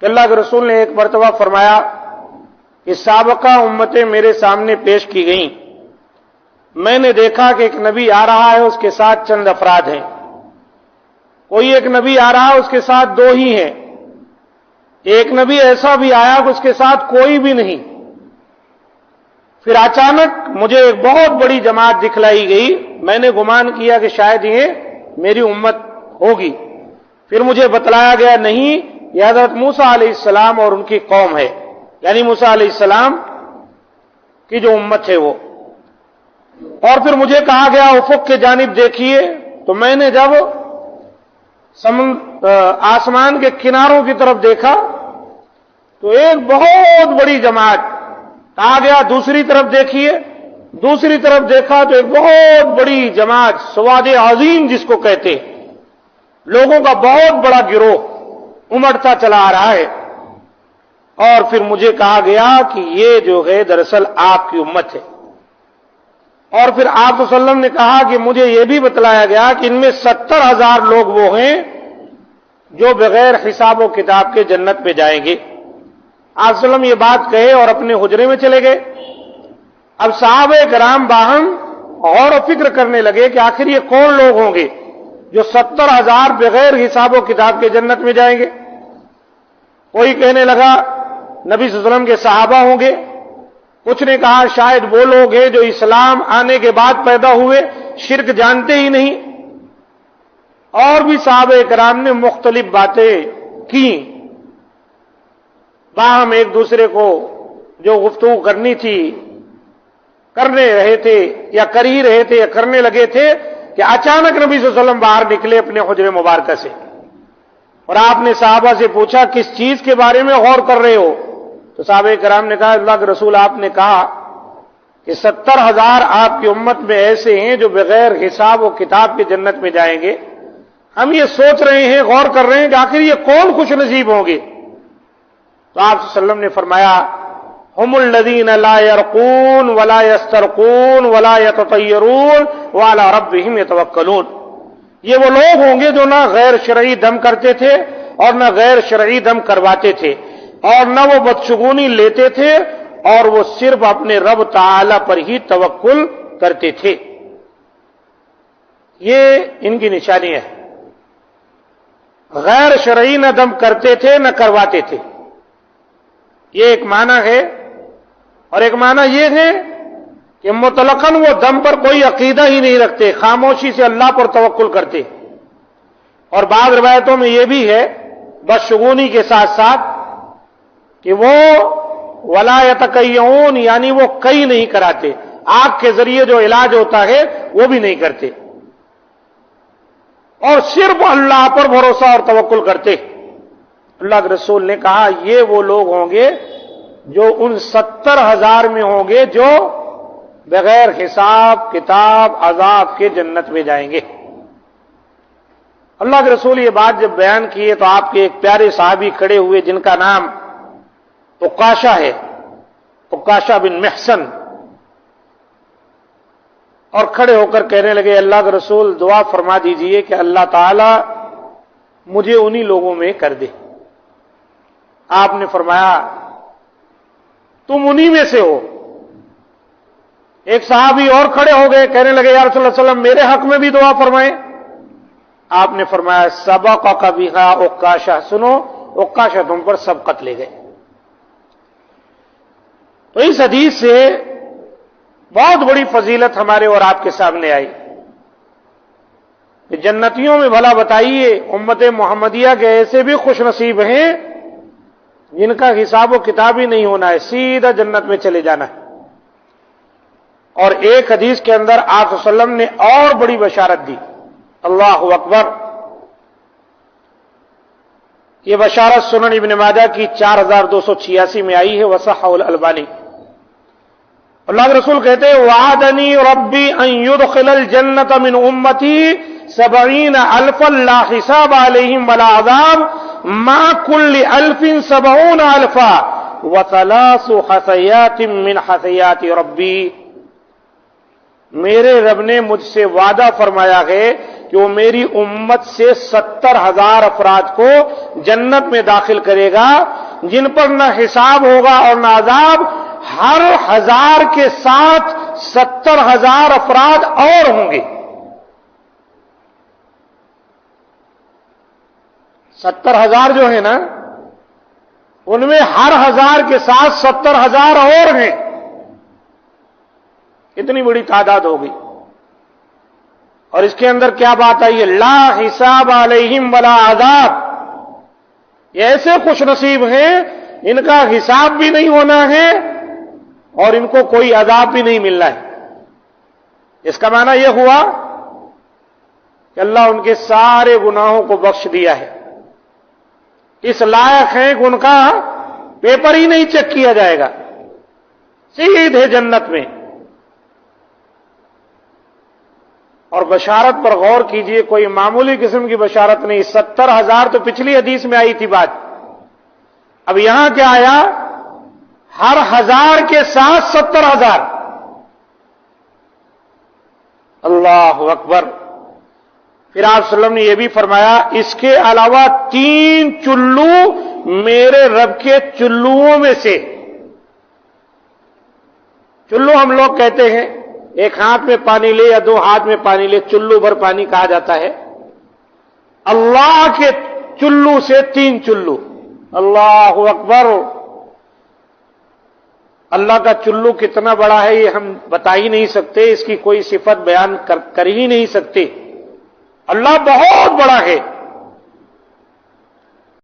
کہ اللہ کے رسول نے ایک مرتبہ فرمایا کہ سابقہ امتیں میرے سامنے پیش کی گئیں، میں نے دیکھا کہ ایک نبی آ رہا ہے، اس کے ساتھ چند افراد ہیں، کوئی ایک نبی آ رہا ہے اس کے ساتھ دو ہی ہیں، ایک نبی ایسا بھی آیا کہ اس کے ساتھ کوئی بھی نہیں۔ پھر اچانک مجھے ایک بہت بڑی جماعت دکھلائی گئی، میں نے گمان کیا کہ شاید یہ میری امت ہوگی، پھر مجھے بتلایا گیا نہیں، یہ حضرت موسیٰ علیہ السلام اور ان کی قوم ہے، یعنی موسیٰ علیہ السلام کی جو امت ہے وہ۔ اور پھر مجھے کہا گیا افق کے جانب دیکھیے، تو میں نے جب آسمان کے کناروں کی طرف دیکھا تو ایک بہت بڑی جماعت، کہا گیا دوسری طرف دیکھیے، دوسری طرف دیکھا تو ایک بہت بڑی جماعت، سواد عظیم جس کو کہتے، لوگوں کا بہت بڑا گروہ امڑتا چلا آ رہا ہے۔ اور پھر مجھے کہا گیا کہ یہ جو ہے دراصل آپ کی امت ہے۔ اور پھر آپ صلی اللہ علیہ وسلم نے کہا کہ مجھے یہ بھی بتلایا گیا کہ ان میں 70,000 لوگ وہ ہیں جو بغیر حساب و کتاب کے جنت میں جائیں گے۔ آپ صلی اللہ علیہ وسلم یہ بات کہے اور اپنے حجرے میں چلے گئے۔ اب صحابہ کرام باہم غور و فکر کرنے لگے کہ آخر یہ کون لوگ ہوں گے جو 70,000 بغیر حساب و کتاب کے جنت میں جائیں گے۔ کوئی کہنے لگا نبی صلی اللہ علیہ وسلم کے صحابہ ہوں گے، کچھ نے کہا شاید وہ لوگ ہیں جو اسلام آنے کے بعد پیدا ہوئے، شرک جانتے ہی نہیں۔ اور بھی صحابہ کرام نے مختلف باتیں کی، باہم ایک دوسرے کو جو گفتگو کرنی تھی کرنے رہے تھے یا کر ہی رہے تھے یا کرنے لگے تھے کہ اچانک نبی صلی اللہ علیہ وسلم باہر نکلے اپنے حجرے مبارکہ سے، اور آپ نے صحابہ سے پوچھا کس چیز کے بارے میں غور کر رہے ہو؟ تو صحابہ کرام نے کہا اللہ کے رسول آپ نے کہا کہ 70,000 آپ کی امت میں ایسے ہیں جو بغیر حساب و کتاب کے جنت میں جائیں گے، ہم یہ سوچ رہے ہیں، غور کر رہے ہیں کہ آخر یہ کون خوش نصیب ہوں گے؟ تو آپ صلی اللہ علیہ وسلم نے فرمایا ہم الذین لا یرقون ولا یسترقون ولا یتطیرون وعلی ربہم یتوکلون، یہ وہ لوگ ہوں گے جو نہ غیر شرعی دم کرتے تھے اور نہ غیر شرعی دم کرواتے تھے، اور نہ وہ بدشگونی لیتے تھے، اور وہ صرف اپنے رب تعالی پر ہی توکل کرتے تھے۔ یہ ان کی نشانی ہے، غیر شرعی نہ دم کرتے تھے نہ کرواتے تھے، یہ ایک معنی ہے۔ اور ایک معنی یہ ہے کہ مطلقاً وہ دم پر کوئی عقیدہ ہی نہیں رکھتے، خاموشی سے اللہ پر توکل کرتے۔ اور بعض روایتوں میں یہ بھی ہے بدشگونی کے ساتھ ساتھ کہ وہ ولا یتقیون، یعنی وہ کئی نہیں کراتے، آنکھ کے ذریعے جو علاج ہوتا ہے وہ بھی نہیں کرتے، اور صرف اللہ پر بھروسہ اور توکل کرتے۔ اللہ کے رسول نے کہا یہ وہ لوگ ہوں گے جو ان 70,000 میں ہوں گے جو بغیر حساب کتاب عذاب کے جنت میں جائیں گے۔ اللہ کے رسول یہ بات جب بیان کیے تو آپ کے ایک پیارے صحابی کھڑے ہوئے جن کا نام عکاشہ ہے، عکاشہ بن محصن، اور کھڑے ہو کر کہنے لگے اللہ کے رسول دعا فرما دیجئے کہ اللہ تعالی مجھے انہی لوگوں میں کر دے۔ آپ نے فرمایا تم انہی میں سے ہو۔ ایک صحابی اور کھڑے ہو گئے، کہنے لگے یا رسول اللہ صلی اللہ علیہ وسلم میرے حق میں بھی دعا فرمائیں۔ آپ نے فرمایا سبقک بہا عکاشہ، سنو عکاشہ تم پر سبقت لے گئے۔ تو اس حدیث سے بہت بڑی فضیلت ہمارے اور آپ کے سامنے آئی کہ جنتیوں میں بھلا بتائیے امت محمدیہ کے ایسے بھی خوش نصیب ہیں جن کا حساب و کتاب ہی نہیں ہونا ہے، سیدھا جنت میں چلے جانا ہے۔ اور ایک حدیث کے اندر آپ صلی اللہ علیہ وسلم نے اور بڑی بشارت دی، اللہ اکبر۔ یہ بشارت سنن ابن ماجہ کی 4286 میں آئی ہے، وصححہ الالبانی۔ اللہ کے رسول کہتے ہیں وعدنی ربی ان يدخل الجنت من امتی 70,000 لا حساب علیہم ولا عذاب ما كل 70,000 وثلاث حثیات من حثیات ربی۔ میرے رب نے مجھ سے وعدہ فرمایا ہے کہ وہ میری امت سے 70,000 افراد کو جنت میں داخل کرے گا جن پر نہ حساب ہوگا اور نہ عذاب. ہر 1000 کے ساتھ 70,000 افراد اور ہوں گے. 70,000 جو ہے نا ان میں ہر 1000 کے ساتھ 70,000 اور ہیں. اتنی بڑی تعداد ہوگی. اور اس کے اندر کیا بات آئی ہے؟ لا حساب علیہم ولا عذاب. یہ ایسے خوش نصیب ہیں ان کا حساب بھی نہیں ہونا ہے اور ان کو کوئی عذاب بھی نہیں ملنا ہے. اس کا معنی یہ ہوا کہ اللہ ان کے سارے گناہوں کو بخش دیا ہے. اس لائق ہیں کہ ان کا پیپر ہی نہیں چیک کیا جائے گا, سیدھے جنت میں. اور بشارت پر غور کیجئے, کوئی معمولی قسم کی بشارت نہیں. 70,000 تو پچھلی حدیث میں آئی تھی بات, اب یہاں کیا آیا؟ ہر 1000 کے ساتھ 70,000. اللہ اکبر. پھر آپ صلی اللہ علیہ وسلم نے یہ بھی فرمایا اس کے علاوہ 3 چلو میرے رب کے چلوؤں میں سے. چلو ہم لوگ کہتے ہیں ایک ہاتھ میں پانی لے یا 2 ہاتھ میں پانی لے, چلو بھر پانی کہا جاتا ہے. اللہ کے چلو سے 3 چلو. اللہ اکبر. اللہ کا چلو کتنا بڑا ہے یہ ہم بتا ہی نہیں سکتے, اس کی کوئی صفت بیان کر ہی نہیں سکتے. اللہ بہت بڑا ہے.